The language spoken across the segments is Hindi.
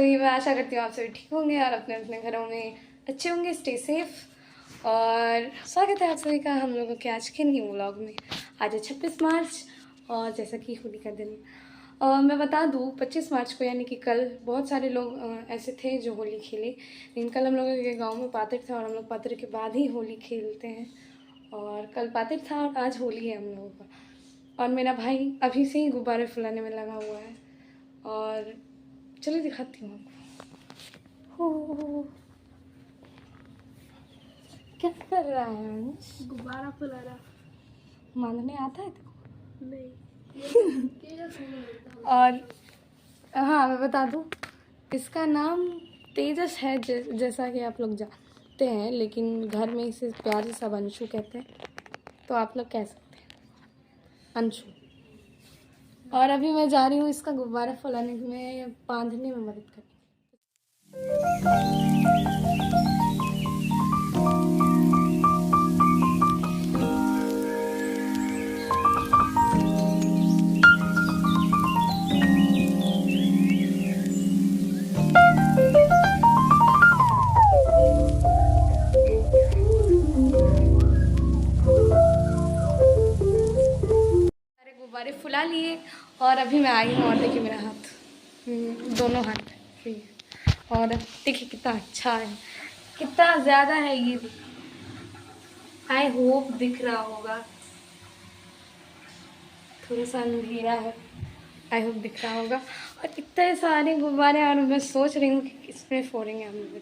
होंगी। मैं आशा करती हूँ आप सभी ठीक होंगे और अपने अपने घरों में अच्छे होंगे। स्टे सेफ और स्वागत है आप सभी का हम लोगों के आज के न्यू व्लॉग में। आज है 26 मार्च और जैसा कि होली का दिन मैं बता दूँ 25 मार्च को यानी कि कल बहुत सारे लोग ऐसे थे जो होली खेले, लेकिन कल हम लोगों के गाँव में पातर था और हम लोग पातर के बाद ही होली खेलते हैं। और कल पातर था और आज होली है हम लोगों का। और मेरा भाई अभी से ही गुब्बारे फुलाने में लगा हुआ है और चलिए दिखाती हूँ आपको। क्या कर रहा है अंश? गुब्बारा फुला रहा। मांगने आता है तेको? नहीं। और हाँ मैं बता दूँ इसका नाम तेजस है जैसा कि आप लोग जानते हैं, लेकिन घर में इसे प्यार से सब अंशु कहते हैं, तो आप लोग कह सकते हैं अंशु। और अभी मैं जा रही हूँ इसका गुब्बारा फुलाने में बांधने में मदद करने। गुब्बारे फुला लिए और अभी मैं आई हूँ और देखिए मेरा हाथ, दोनों हाथ फ्री है और देखिए कितना अच्छा है, कितना ज़्यादा है ये। आई होप दिख रहा होगा, थोड़ा सा अंधेरा है, आई होप दिख रहा होगा। और इतने सारे गुब्बारे और मैं सोच रही हूँ कि किसमें फोड़ेंगे हम लोग।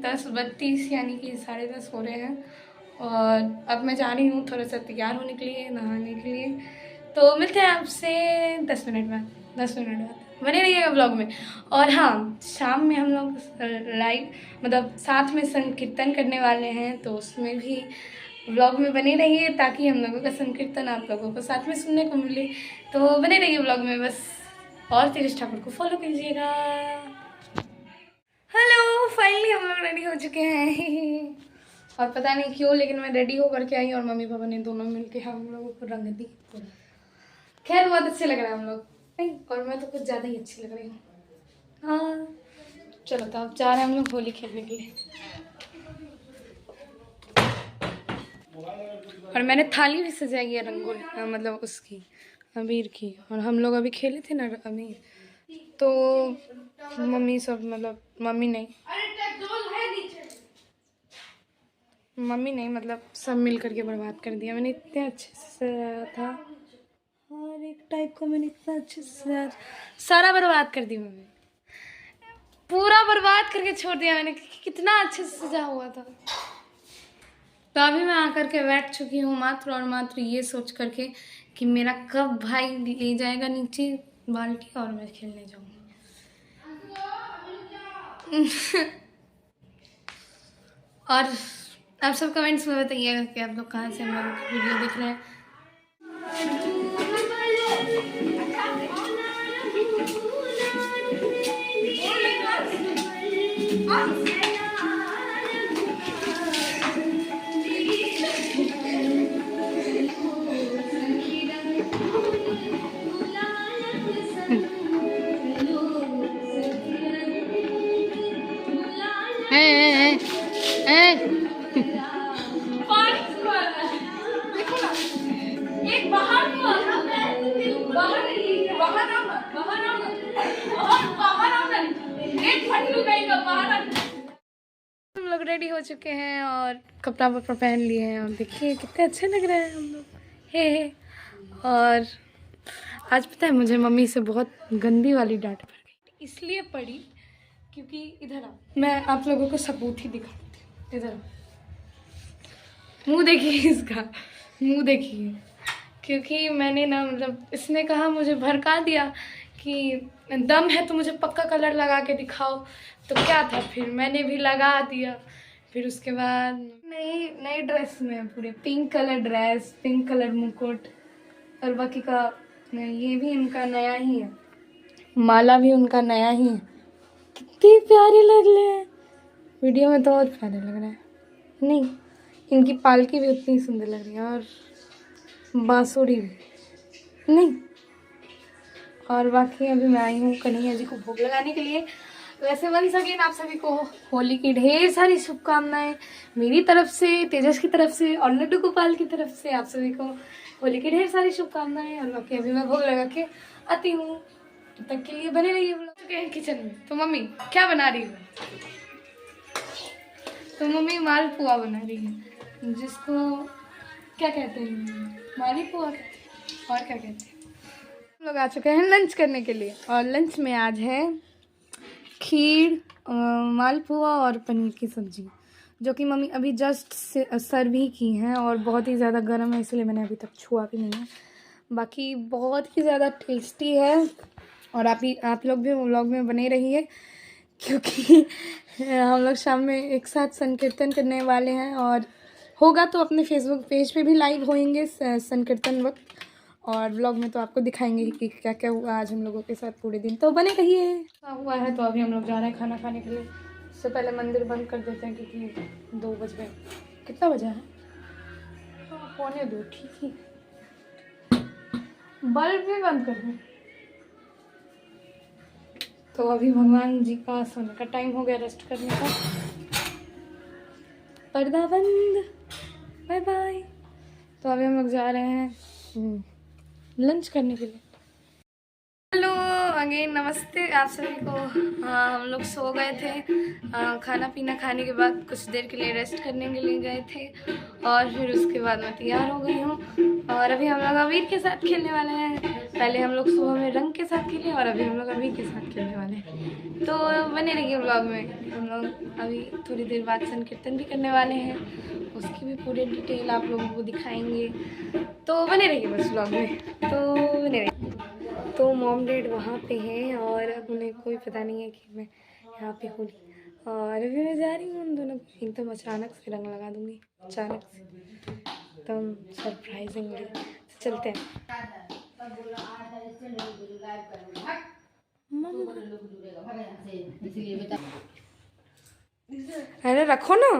10:32 यानी कि 10:30 हो रहे हैं और अब मैं जा रही हूँ थोड़ा सा तैयार होने के लिए, नहाने के लिए। तो मिलते हैं आपसे 10 मिनट बाद। बने रहिएगा ब्लॉग में। और हाँ, शाम में हम लोग लाइव मतलब साथ में संकीर्तन करने वाले हैं, तो उसमें भी ब्लॉग में बने रहिए ताकि हम लोगों का संकीर्तन आप लोगों को साथ में सुनने को मिले। तो बने रहिए ब्लॉग में बस, और तेजस ठाकुर को फॉलो कीजिएगा। हेलो, फाइनली हम लोग रेडी हो चुके हैं और पता नहीं क्यों लेकिन मैं रेडी होकर के आई और मम्मी पापा ने दोनों मिलके हम लोगों को रंग दी। खैर बहुत अच्छे लग रहे हैं हम लोग, नहीं और मैं तो कुछ ज़्यादा ही अच्छी लग रही हूँ। हाँ चलो, तो अब जा रहे हैं हम लोग होली खेलने के लिए। और मैंने थाली भी सजाई है रंगोली मतलब उसकी अबीर की। और हम लोग अभी खेले थे ना अबीर, तो मम्मी सब मतलब मम्मी नहीं मतलब सब मिल करके बर्बाद कर दिया। मैंने इतने अच्छे से सजाया था, हर एक टाइप को मैंने इतना अच्छे से सजाया, सारा बर्बाद कर दिया मम्मी, पूरा बर्बाद करके छोड़ दिया मैंने। कितना अच्छे से सजा हुआ था। तो अभी मैं आकर के बैठ चुकी हूँ मात्र और मात्र ये सोच करके कि मेरा कब भाई ले जाएगा नीचे बाल्टी और मैं खेलने जाऊँगी। और आप सब कमेंट्स में बताइएगा कि आप लोग कहाँ से हम लोग वीडियो देख रहे हैं। हम लोग रेडी हो चुके हैं और कपड़ा वपड़ा पहन लिए हैं और देखिए कितने अच्छे लग रहे हैं हम लोग। हे और आज पता है मुझे मम्मी से बहुत गंदी वाली डांट पड़ गई। इसलिए पड़ी क्योंकि इधर आओ, मैं आप लोगों को सबूत ही दिखा देती हूँ। इधर मुंह देखिए, इसका मुंह देखिए। क्योंकि मैंने ना मतलब इसने कहा, मुझे भड़का दिया कि दम है तो मुझे पक्का कलर लगा के दिखाओ। तो क्या था, फिर मैंने भी लगा दिया। फिर उसके बाद नई ड्रेस में पूरे pink colour dress, pink colour मुकुट और बाकी का ये भी इनका नया ही है, माला भी उनका नया ही है। कितनी प्यारे लग रहे हैं वीडियो में, तो बहुत प्यारे लग रहे हैं। नहीं, इनकी पालकी भी उतनी सुंदर लग रही है और बांसुरी भी नहीं। और बाकी अभी मैं आई हूँ कन्हैया जी को भोग लगाने के लिए। वैसे वंस अगेन आप सभी को होली की ढेर सारी शुभकामनाएं मेरी तरफ से, तेजस की तरफ से और लड्डू गोपाल की तरफ से। आप सभी को होली की ढेर सारी शुभकामनाएं। और बाकी अभी मैं भोग लगा के आती हूँ, तब तक के लिए बने रहिए। बोल चुके हैं किचन में। तो मम्मी क्या बना रही है? तो मम्मी मालपुआ बना रही है, जिसको क्या कहते हैं, मालपुआ कहते हैं, और क्या कहते हैं। हम लोग आ चुके हैं लंच करने के लिए, और लंच में आज है खीर, मालपुआ और पनीर की सब्जी, जो कि मम्मी अभी जस्ट सर्व ही की हैं, और बहुत ही ज़्यादा गर्म है, इसलिए मैंने अभी तक छुआ भी नहीं है। बाकी बहुत ही ज़्यादा टेस्टी है। और आप लोग भी व्लॉग में बने रहिए, क्योंकि हम लोग शाम में एक साथ संकीर्तन करने वाले हैं, और होगा तो अपने फेसबुक पेज पे भी लाइव होंगे संकीर्तन वक्त, और व्लॉग में तो आपको दिखाएंगे कि क्या क्या हुआ आज हम लोगों के साथ पूरे दिन। तो बने रहिए। हुआ है तो अभी हम लोग जा रहे हैं खाना खाने के लिए। उससे पहले मंदिर बंद कर देते हैं, क्योंकि 2 बज गए। कितना बजा है? 1:45। ठीक ही, बल्ब भी बंद कर दूँ। तो अभी भगवान जी का सोने का टाइम हो गया, रेस्ट करने का। पर्दा बंद, बाय बाय। तो अभी हम लोग जा रहे हैं लंच करने के लिए। हेलो अगेन, नमस्ते आप सभी को। हम लोग सो गए थे, खाना पीना खाने के बाद कुछ देर के लिए रेस्ट करने के लिए गए थे, और फिर उसके बाद मैं तैयार हो गई हूँ। और अभी हम लोग अबीर के साथ खेलने वाले हैं। पहले हम लोग सुबह में रंग के साथ खेले, और अभी हम लोग अबीर के साथ खेलने वाले हैं। तो बने रहिए व्लॉग में। हम लोग अभी थोड़ी देर बाद संकीर्तन भी करने वाले हैं, उसकी भी पूरी डिटेल आप लोगों को दिखाएंगे। तो बने रहिए बस व्लॉग में, तो बने रहिए। तो मॉम डैड वहाँ पे हैं, और अब उन्हें कोई पता नहीं है कि मैं यहाँ पे होली। और अभी मैं जा रही हूँ उन दोनों को एकदम अचानक से रंग लगा दूँगी, अचानक से एकदम सरप्राइजिंगली। चलते हैं। अरे रखो ना।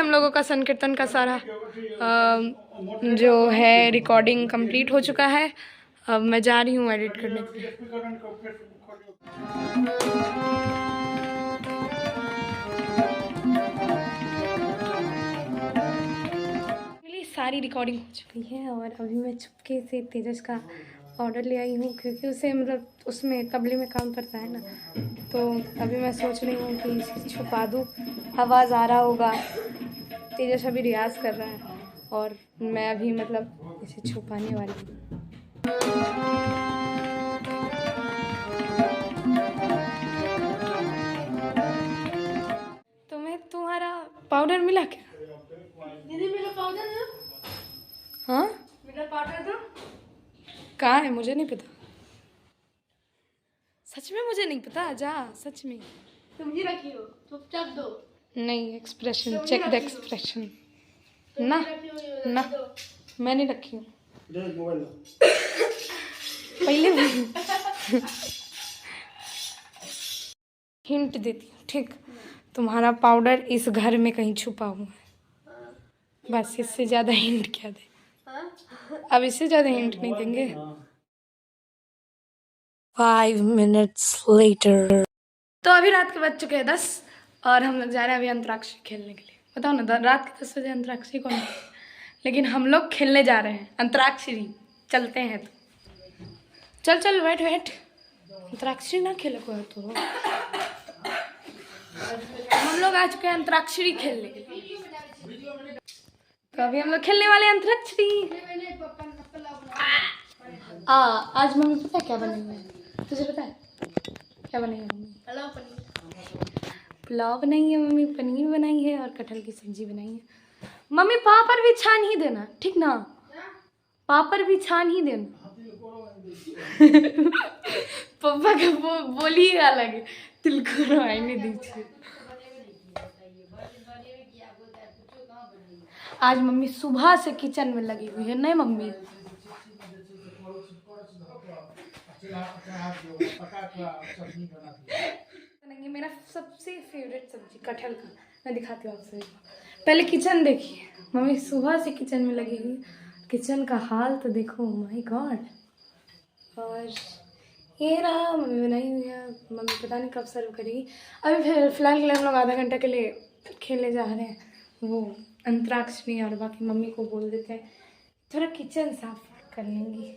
हम लोगों का संकीर्तन का सारा जो है रिकॉर्डिंग कंप्लीट हो चुका है। अब मैं जा रही हूँ एडिट करने के लिए। सारी रिकॉर्डिंग हो चुकी है और अभी मैं चुपके से तेजस का ऑर्डर ले आई हूँ, क्योंकि उसे मतलब उसमें तबले में काम करता है ना, तो अभी मैं सोच रही हूँ कि इसे छुपा दूँ। आवाज़ आ रहा होगा, तेजस अभी रियाज कर रहा है और मैं अभी मतलब इसे छुपाने वाली हूँ। तुम्हें तुम्हारा पाउडर मिला क्या? दीदी मेरा पाउडर है। हाँ मेरा पाउडर दो। कहाँ है? मुझे नहीं पता, सच में मुझे नहीं पता। जा सच में तुम ही रखी हो, चुपचाप दो। नहीं, एक्सप्रेशन चेक द एक्सप्रेशन। ना ना मैं नहीं रखी हूँ। पहले हिंट देती हूँ, ठीक? तुम्हारा पाउडर इस घर में कहीं छुपा हुआ है, बस। इससे ज़्यादा हिंट क्या दे? अब इससे ज़्यादा हिंट नहीं देंगे। 5 minutes later। तो अभी रात के बज चुके हैं 10 और हम लोग जा रहे हैं अभी अंतराक्षरी खेलने के लिए। बताओ ना, रात के 10 बजे अंतराक्षरी कौन है? लेकिन हम लोग खेलने जा रहे हैं अंतराक्षरी। चलते हैं तो चल चल, वेट वेट। अंतराक्षरी ना खेले को तो हम लोग आ चुके हैं अंतराक्षरी खेलने के लिए। तो अभी हम लोग खेलने वाले हैं अंतराक्षरी। आज मम्मी पता है क्या बनी है? तुझे पता है क्या बनाई है मम्मी? पुलाव बनाई है मम्मी, पनीर बनाई है और कटहल की सब्जी बनाई है मम्मी। पापड़ भी छान ही देना, ठीक ना? पापड़ भी छान ही देना। पप्पा का बोली अलग है, तिलकुर आईने दीजिए। आज मम्मी सुबह से किचन में लगी हुई है, नहीं मम्मी? मेरा सबसे फेवरेट सब्जी कटहल का, मैं दिखाती हूँ आपसे। पहले किचन देखिए, मम्मी सुबह से किचन में लगी हुई। किचन का हाल तो देखो, माय गॉड। और ये रहा मम्मी बनाई हुई है। मम्मी पता नहीं कब सर्व करेगी। अभी फिलहाल के लिए हम लोग आधा घंटा के लिए खेलने जा रहे हैं वो अंतराक्षरी, और बाकी मम्मी को बोल देते हैं थोड़ा किचन साफ कर लेंगी।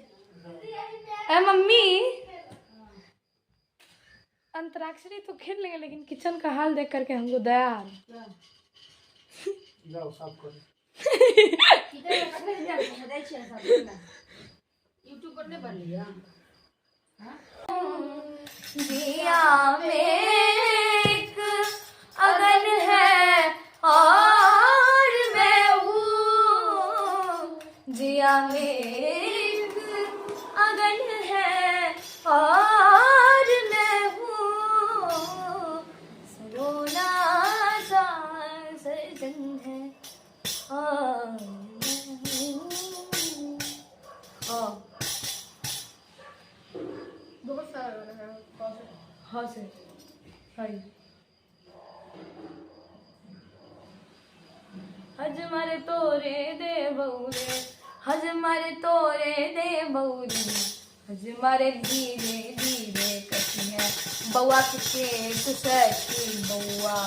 अरे मम्मी, अंतराक्षरी तो खेल लेंगे लेकिन किचन का हाल देख करके हमको दया आ रहा। जाओ साफ करो। यूट्यूब पर नहीं बन लिया। जिया में एक अगन है और मैं हूँ। जिया में एक अगन है और मैं हूँ। सरोना सा सजन है और बहुत सारा हाँ से हज मारे तोरे दे बउरे, हज मारे तोरे दे बउरे, हज मारे धीरे धीरे कटी है बउआ के सखी बउआ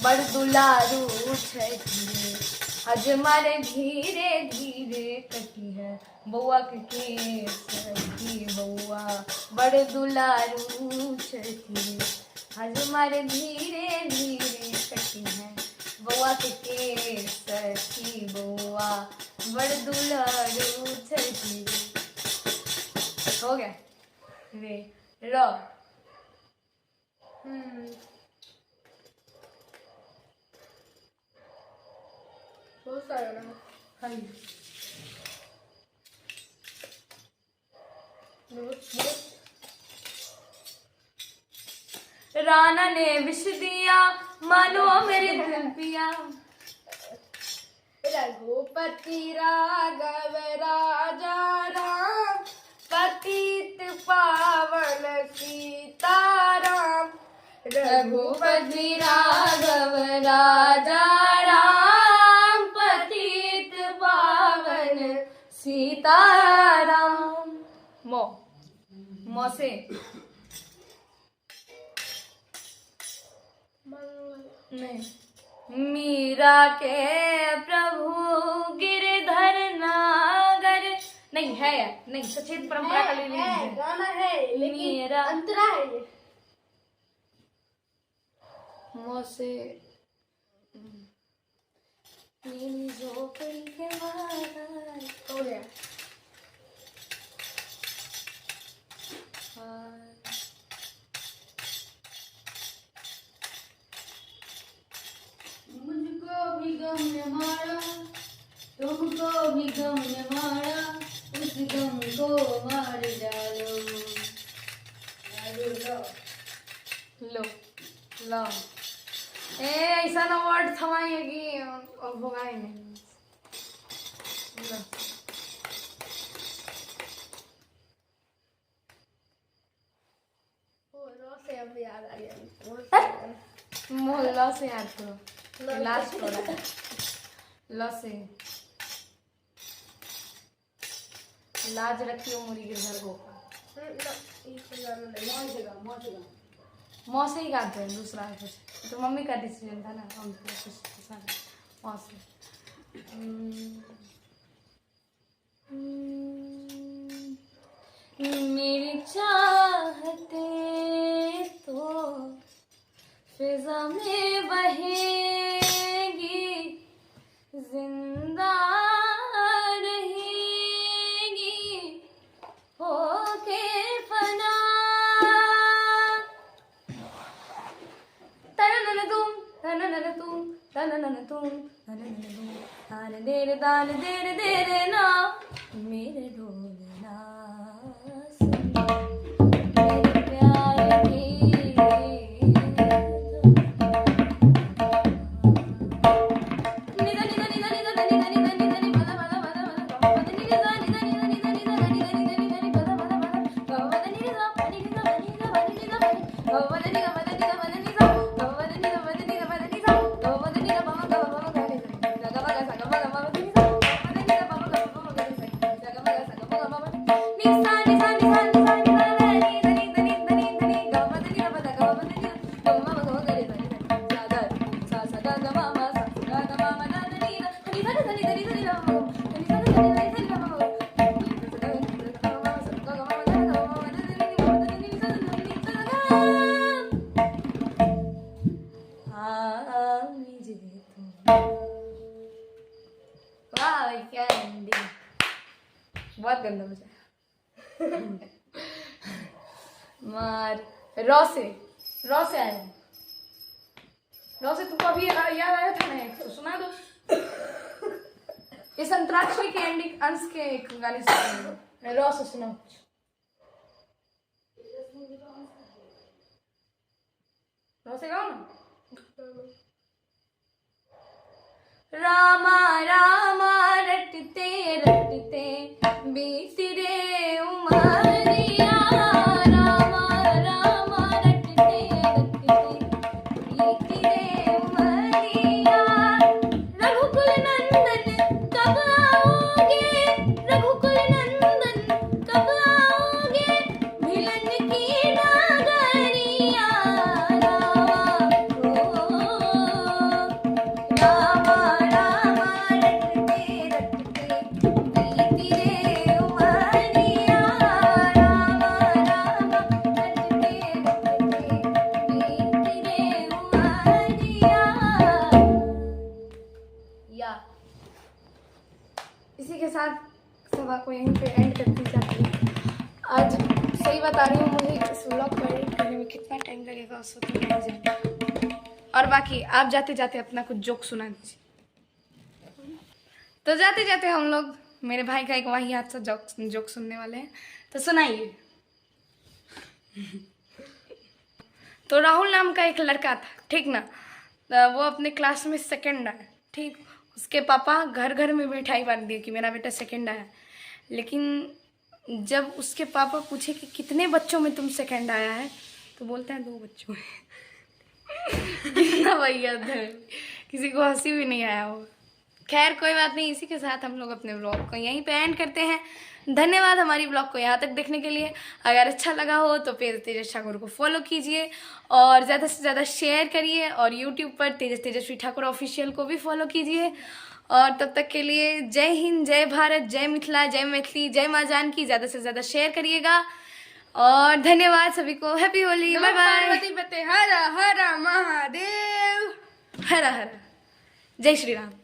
बड़ दुलारू छठी। हज मारे धीरे धीरे कटी है बउआ के सखी बउआ बड़ दुलारू छठी। हज मारे धीरे धीरे कटी है बउआ के सखी बउआ बड़ दुलारू छठी। हो गया रे रो। बहुत सारा ना हाँ राणा ने विष दिया मानो मेरे दिल पिया। रघुपति राघव राजा राम पतित पावन सीताराम। रघुपति राघव राजा राम सीताराम। मो से नहीं, मीरा के प्रभु गिरधर नागर नहीं है, नहीं सचेत परंपरा का है, गाना है लेकिन मेरा अंतरा है ये। मोसे नीली झोपड़ी के बाहर हो गया। मुझको भी गम ने मारा, तुमको भी गम ने मारा, उस गम को मार डालो। लो लो ऐसा ना वर्ड थमाइए कि होगा ही नहीं। याद आ गया, मोहल्ला से याद करो, लास्ट हो रहा है ल से। लाज रखियो मुरी के घर को मौसे ही गाते हैं, दूसरा है कुछ तो मम्मी का डिसीजन था ना, हम कुछ मौसे। मेरी चाहते तो फिजा में बहेगी, जिंदा रहेगी होके फना। तन तुम तन तुम तन तुम तान देर देर ना मेरे ढोलना मेरे प्यार की। बहुत गंदा मजा मार रॉ से आया। रॉ से तुमको अभी याद आया था ना, सुना दो। इस अंतराक्षरी के एंडिंग अंश के एक गाने से रॉ से सुना। रॉ से गाओ ना। रामा रामा रटते रटते बीती रे उमरिया, रामा रामा रटते रटते बीती रे उमरिया। रघुकुल नंदन कब आओगे, रघुकुल नंदन कब आओगे, भिलन की नगरिया। इसी के साथ सभा को यहीं पे एंड करती जाती है। आज सही बता रही हूँ, मुझे इस व्लॉग को एडिट करने में कितना टाइम लगेगा उस वक्त मुझे। और बाकी आप जाते जाते अपना कुछ जोक सुना दीजिए। तो जाते जाते हम लोग मेरे भाई का एक वाहियात सा जोक सुनने वाले हैं, तो सुनाइए। तो राहुल नाम का एक लड़का था, ठीक ना, वो अपने क्लास में सेकंड आया, ठीक। उसके पापा घर घर में मिठाई बांट दिए कि मेरा बेटा सेकंड आया। लेकिन जब उसके पापा पूछे कि कितने बच्चों में तुम सेकंड आया है, तो बोलते हैं 2 बच्चों में। कितना भैया था, किसी को हंसी भी नहीं आया हो। खैर कोई बात नहीं, इसी के साथ हम लोग अपने ब्लॉग को यहीं पे एंड करते हैं। धन्यवाद हमारी ब्लॉग को यहाँ तक देखने के लिए। अगर अच्छा लगा हो तो फिर तेजस ठाकुर को फॉलो कीजिए और ज़्यादा से ज़्यादा शेयर करिए, और यूट्यूब पर तेजस्वी ठाकुर ऑफिशियल को भी फॉलो कीजिए। और तब तक के लिए जय हिंद, जय भारत, जय मिथिला, जय मैथिली, जय माँ जानकी। ज़्यादा से ज़्यादा शेयर करिएगा और धन्यवाद सभी को। Happy Holi, bye bye. Parvati पते हर हर महादेव, हर हर, जय श्री राम।